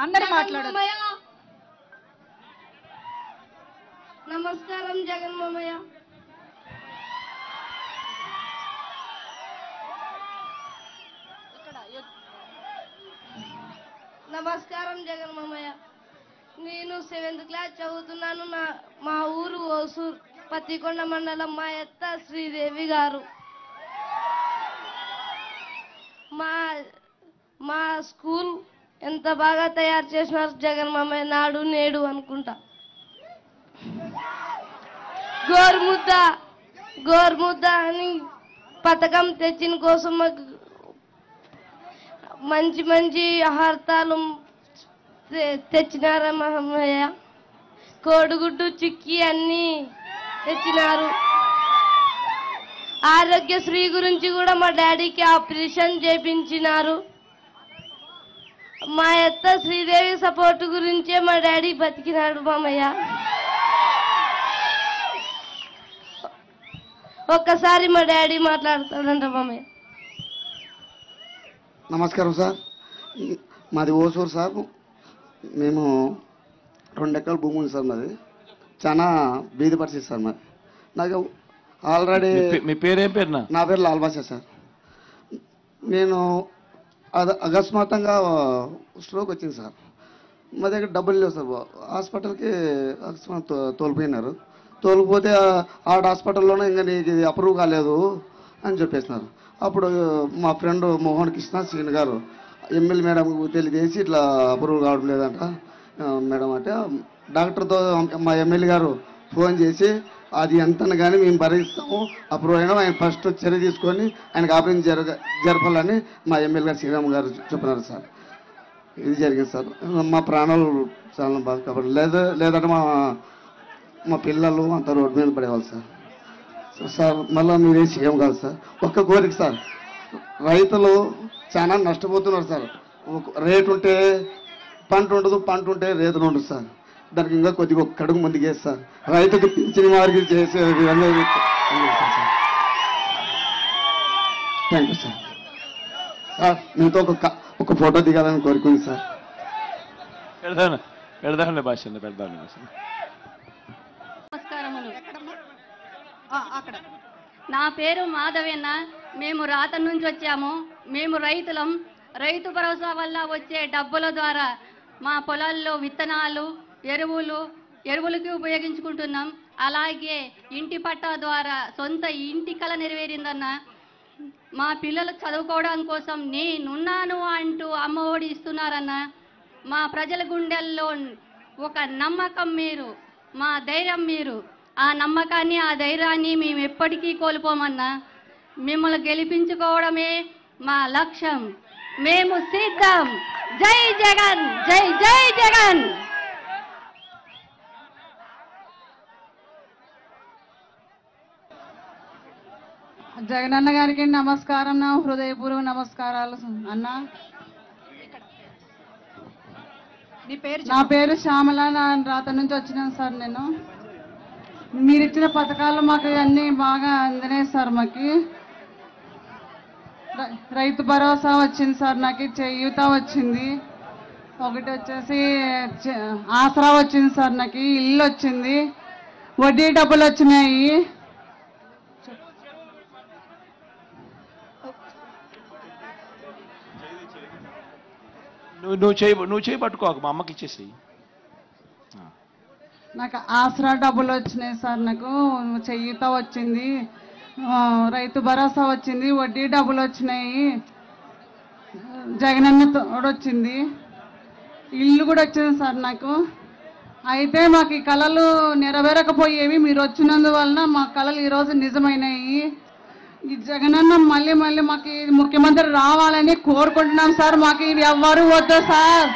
అందరు మాట్లాడారు. నమస్కారం జగన్ మామయ్య. నమస్కారం జగన్ మామయ్య. నేను 7th క్లాస్ చదువుతున్నాను. మా ఊరు ఓసూర్ పత్తికొండ మండలం. మా అత్త శ్రీదేవి గారు. మా స్కూల్ ఎంత బాగా తయారు చేసినారు జగన్ మామయ్య. నాడు నేడు అనుకుంటా. గోరుముద్ద అని పథకం తెచ్చిన కోసం మాకు మంచి మంచి ఆహారాలు తెచ్చినారా మామయ్య. కోడిగుడ్డు చిక్కి అన్ని తెచ్చినారు. ఆరోగ్యశ్రీ గురించి కూడా మా డాడీకి ఆపరేషన్ చేపించినారు. మా అత్త శ్రీదేవి సపోర్ట్ గురించే మా డాడీ బతికినాడు మామయ్య. ఒక్కసారి మా డాడీ మాట్లాడతాడంట మామయ్య. నమస్కారం సార్. మాది ఓసూరు సార్. మేము 2 ఎకరాల భూమి ఉంది సార్. మాది చాలా బీద పరిస్థితి సార్. మరి నాకు ఆల్రెడీ మీ పేరేం పేరు? నా పేరు లాల్ బాషా సార్. నేను అకస్మాత్తుగా స్ట్రోక్ వచ్చింది సార్. మా దగ్గర డబ్బులు లేవు సార్. హాస్పిటల్కి అకస్మాత్ తోలిపోయినారు. తోలిపోతే ఆ హాస్పిటల్లోనే ఇంకా నీకు ఇది అప్రూవ్ కాలేదు అని చెప్పేసినారు. అప్పుడు మా ఫ్రెండ్ మోహన్ కృష్ణ సీన్ గారు ఎమ్మెల్యే మేడం తెలియజేసి ఇట్లా అప్రూవ్ కావడం లేదంట మేడం అంటే, డాక్టర్తో మా ఎమ్మెల్యే గారు ఫోన్ చేసి అది ఎంతను కానీ మేము భరిస్తాము, అప్రూవ్ అయినా ఆయన ఫస్ట్ చర్య తీసుకొని ఆయనకు ఆపరేషన్ జరపాలని మా ఎమ్మెల్యే గారు శ్రీరామ్ గారు చెప్పినారు సార్. ఇది జరిగింది సార్. మా ప్రాణాలు చాలా బాగా కాబట్టి లేదంటే మా పిల్లలు అంత రోడ్డు మీద పడేవాళ్ళు సార్. సార్ మళ్ళీ మీరేం సీఎం కాదు సార్. ఒక్క కోరిక సార్, రైతులు చాలా నష్టపోతున్నారు సార్. రేటు ఉంటే పంట ఉండదు, పంట ఉంటే రేతులు ఉండదు సార్. దానికి ఇంకా కొద్దిగా ఒక కడుగు ముందుకు వేసి సార్ రైతుకు పింఛని వారికి చేసే విధంగా థ్యాంక్ యూ సార్. సార్ మీతో ఒక ఫోటో దిగాలని కోరుకుంది సార్. పెడదాంలే భాష. నమస్కారములు. నా పేరు మాధవన్న. మేము రాత నుంచి వచ్చాము. మేము రైతులం. రైతు భరోసా వల్ల వచ్చే డబ్బుల ద్వారా మా పొలాల్లో విత్తనాలు, ఎరువులకి ఉపయోగించుకుంటున్నాం. అలాగే ఇంటి పట్టా ద్వారా సొంత ఇంటి కల నెరవేరిందన్న. మా పిల్లలు చదువుకోవడం కోసం నేనున్నాను అంటూ అమ్మ ఒడి ఇస్తున్నారన్న. మా ప్రజల గుండెల్లో ఒక నమ్మకం మీరు, మా ధైర్యం మీరు. ఆ నమ్మకాన్ని, ఆ ధైర్యాన్ని మేము ఎప్పటికీ కోల్పోమన్నా. మిమ్మల్ని గెలిపించుకోవడమే మా లక్ష్యం. మేము సిద్ధం. జై జగన్, జై జై జగన్. జగనన్న గారికి నమస్కారం. నా హృదయపూర్వక నమస్కారాలు అన్న. నా పేరు శ్యామల. నా రాత నుంచి వచ్చినాను సార్. నేను మీరు ఇచ్చిన పథకాలు మాకు అన్నీ బాగా అందినాయి సార్. మాకు రైతు భరోసా వచ్చింది సార్. నాకు చేయూత వచ్చింది. ఒకటి వచ్చేసి ఆసరా వచ్చింది సార్. నాకు ఇల్లు వచ్చింది. వడ్డీ డబ్బులు వచ్చినాయి. నువ్వు చేయి పట్టుకోకు, మా అమ్మకి ఇచ్చేసి. నాకు ఆసరా డబ్బులు వచ్చినాయి సార్. నాకు చేయూత వచ్చింది. రైతు భరోసా వచ్చింది. వడ్డీ డబ్బులు వచ్చినాయి. జగనన్న తోడు వచ్చింది. ఇల్లు కూడా వచ్చింది సార్ నాకు. అయితే మాకు ఈ కళలు నెరవేరకపోయేవి. మీరు వచ్చినందువలన మా కళలు ఈరోజు నిజమైనాయి. ఈ జగనన్న మళ్ళీ మాకు ముఖ్యమంత్రి రావాలని కోరుకుంటున్నాం సార్. మాకు ఇవి ఎవ్వరు వద్దు సార్.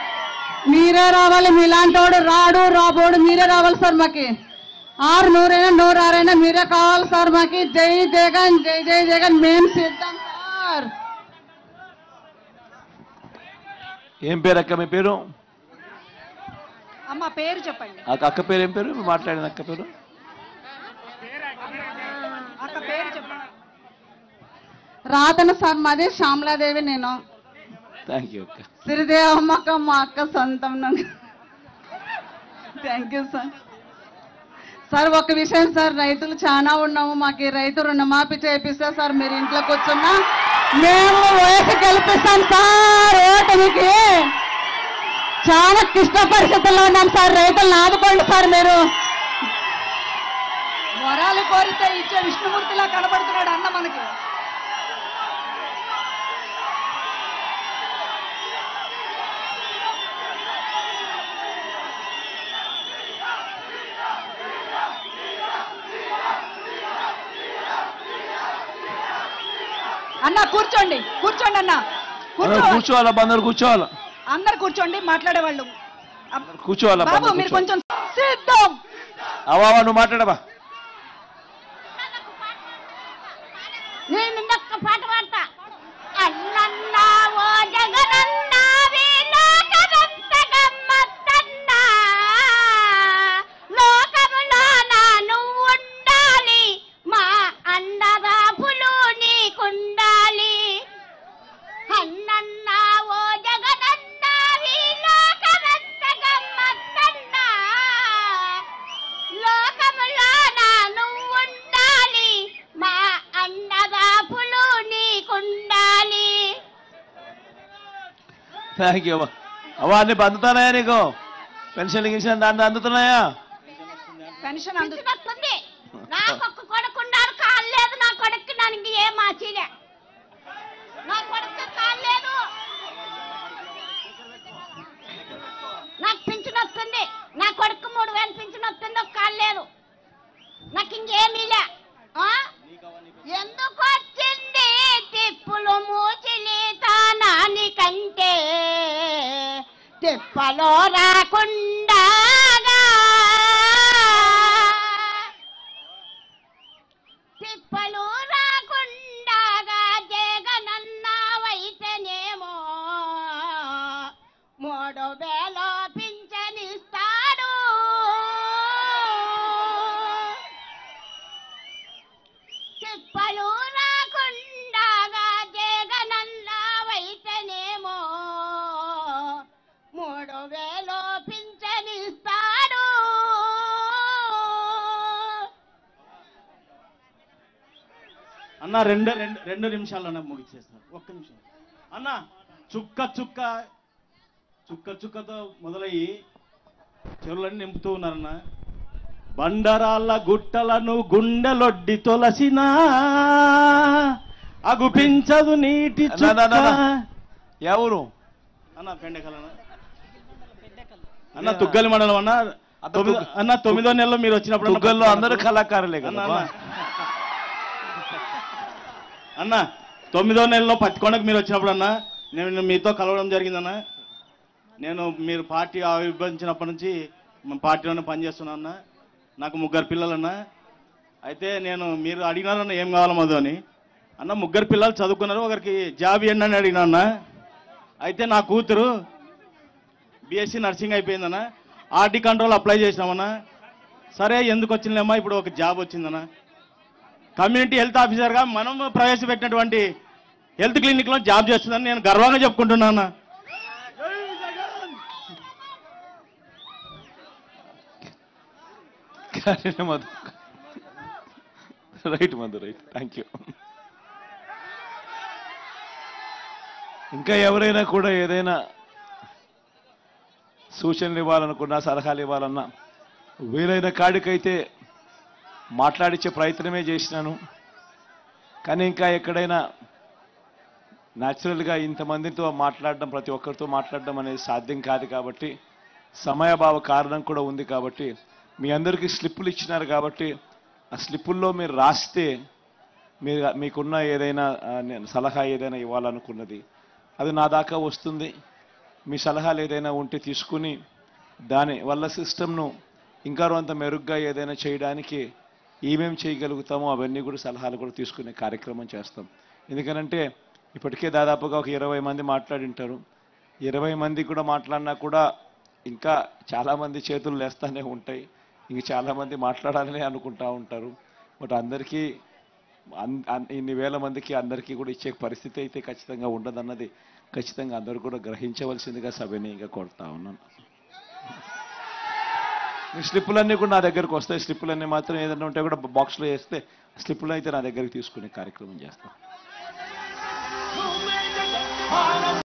మీరే రావాలి. మీలాంటోడు రాబోడు మీరే రావాలి సార్. మాకు 600 106 మీరే కావాలి సార్. మాకు జై జగన్, జై జై జగన్. మేము సిద్ధం సార్. ఏం పేరు అక్క? మీ పేరు? అమ్మ పేరు చెప్పండి. అక్క పేరు ఏం పేరు? మాట్లాడిన అక్క పేరు? అక్క పేరు చెప్పండి. రాతన సార్. మాది శ్యామలాదేవి. నేను థ్యాంక్ యూ అక్క. సిరిదేవమ్మక్క మా అక్క సొంతం. Thank you sir. సార్ ఒక విషయం సార్, రైతులు చాలా ఉన్నాము, మాకు ఈ రైతు రుణమాఫీ చేపిస్తే సార్ మీరు ఇంట్లో కూర్చున్నా మేము ఓటు గెలిపిస్తాం సార్. ఓటమికి చాలా క్లిష్ట పరిస్థితుల్లో ఉన్నాం సార్, రైతులను ఆదుకోండి సార్. మీరు వరాలు కోరితే ఇచ్చే విష్ణుమూర్తిలా కనబడుతున్నాడు అన్న మనకి. అన్న కూర్చోండి, కూర్చోండి అన్న, కూర్చోవాలా? అందరు కూర్చోవాలా? అందరు కూర్చోండి. మాట్లాడేవాళ్ళు కూర్చోవాలా? బాబు మీరు కొంచెం సిద్ధం. అవా నువ్వు మాట్లాడవా? నేను ఇంకొక పాట పాడతా. అన్నన్నా ఓ జగనన్నా వీలోకమంత గమ్మత్తన్నా, లోకములో నువ్వు ఉండాలి, మా అన్నదాపులు నీకుండాలి. అన్నన్నా ఓ జగనన్నా వీలోకమంత గమ్మత్తన్నా, లోకములో నువ్వు ఉండాలి, మా అన్నదాపులు నీకుండాలి. థ్యాంక్ యూ అవ్వ. అవ్వ అన్ని అందుతున్నాయా నీకు? పెన్షన్లు గిన్షన్ దాన్ని అందుతున్నాయా? పెన్షన్ వస్తుంది. నాకు ఒక్క కొడుకు ఉన్నాడు, కాలేదు నా కొడుకు. నాకు ఏం మార్చిలే, నా కొడుకు కాలేదు. నాకు పింఛన్ వస్తుంది, నా కొడుకు 3000 పింఛన్ వస్తుంది, ఒక కాలేదు. నాకు ఇంకేమీలే. ఎందుకు వచ్చింది తిప్పులు మూచిలి తానానికంటే, తిప్పలో రాకుండా తిప్పలు రాకుండా జగనన్నావైతేనేమో 3000 పింఛనిస్తాడు. తిప్పలు రాకుండా జగనన్నావైతేనేమో 3000 పింఛనిస్తాడు. అన్న రెండు నిమిషాల్లోనే ముగిచేస్తారు. ఒక్క నిమిషం అన్న. చుక్కతో మొదలయ్యి చెరువులన్నీ నింపుతూ ఉన్నారన్న. బండరాళ్ళ గుట్టలను గుండెలొడ్డి తొలసిన అగుపించదు నీటి ఎవరు అన్న? పెండెకలన్న అన్న, తుగ్గలి మండలం అన్న. అన్న 9వ నెలలో మీరు వచ్చినప్పుడు తుగ్గల్లో అందరూ కళాకారులే కదా అన్న. 9వ నెలలో పత్తికొండకు మీరు వచ్చినప్పుడు అన్న, నేను మీతో కలవడం జరిగిందన్న. నేను మీరు పార్టీ ఆవిర్భవించినప్పటి నుంచి పార్టీలోనే పనిచేస్తున్నా అన్న. నాకు 3 పిల్లలన్న. అయితే మీరు అడిగినారన్న ఏం కావాలో మధు అని. అన్న 3 పిల్లలు చదువుకున్నారు, ఒకరికి జాబ్ ఇవ్వండి అని అడిగినా అన్న. అయితే నా కూతురు బీఎస్సీ నర్సింగ్ అయిపోయిందన్న. ఆర్టీ కంట్రోల్ అప్లై చేసినామన్నా. సరే ఎందుకు వచ్చిందేమ్మా, ఇప్పుడు ఒక జాబ్ వచ్చిందన్న. కమ్యూనిటీ హెల్త్ ఆఫీసర్గా మనం ప్రవేశపెట్టినటువంటి హెల్త్ క్లినిక్లో జాబ్ చేస్తుందని నేను గర్వంగా చెప్పుకుంటున్నాను. Madhu right, Madhu right, thank you. ఇంకా ఎవరైనా కూడా ఏదైనా సూచనలు ఇవ్వాలనుకున్నా, సలహాలు ఇవ్వాలన్నా వీలైన కాడికైతే మాట్లాడించే ప్రయత్నమే చేసినాను. కానీ ఇంకా ఎక్కడైనా న్యాచురల్గా ఇంతమందితో మాట్లాడడం, ప్రతి ఒక్కరితో మాట్లాడడం అనేది సాధ్యం కాదు. కాబట్టి సమయాభావ కారణం కూడా ఉంది. కాబట్టి మీ అందరికీ స్లిప్పులు ఇచ్చినారు. కాబట్టి ఆ స్లిప్పుల్లో మీరు రాస్తే మీకున్న ఏదైనా సలహా ఏదైనా ఇవ్వాలనుకున్నది అది నా దాకా వస్తుంది. మీ సలహాలు ఏదైనా ఉంటే తీసుకుని దాని వల్ల సిస్టమ్ను ఇంకా కొంత మెరుగ్గా ఏదైనా చేయడానికి ఏమేమి చేయగలుగుతామో అవన్నీ కూడా సలహాలు కూడా తీసుకునే కార్యక్రమం చేస్తాం. ఎందుకనంటే ఇప్పటికే దాదాపుగా ఒక 20 మంది మాట్లాడింటారు. 20 మంది కూడా మాట్లాడినా కూడా ఇంకా చాలామంది చేతులు లేస్తూనే ఉంటాయి. ఇంక చాలామంది మాట్లాడాలని అనుకుంటూ ఉంటారు. బట్ అందరికీ ఇన్ని వేల మందికి అందరికీ కూడా ఇచ్చే పరిస్థితి అయితే ఖచ్చితంగా ఉండదన్నది ఖచ్చితంగా అందరూ కూడా గ్రహించవలసిందిగా సవినయంగా కోరుతా ఉన్నాను. మీ స్లిప్పులన్నీ కూడా నా దగ్గరకు వస్తాయి. స్లిప్పులన్నీ మాత్రం ఏదైనా ఉంటే కూడా బాక్స్లో వేస్తే స్లిప్పులు అయితే నా దగ్గరికి తీసుకునే కార్యక్రమం చేస్తాను.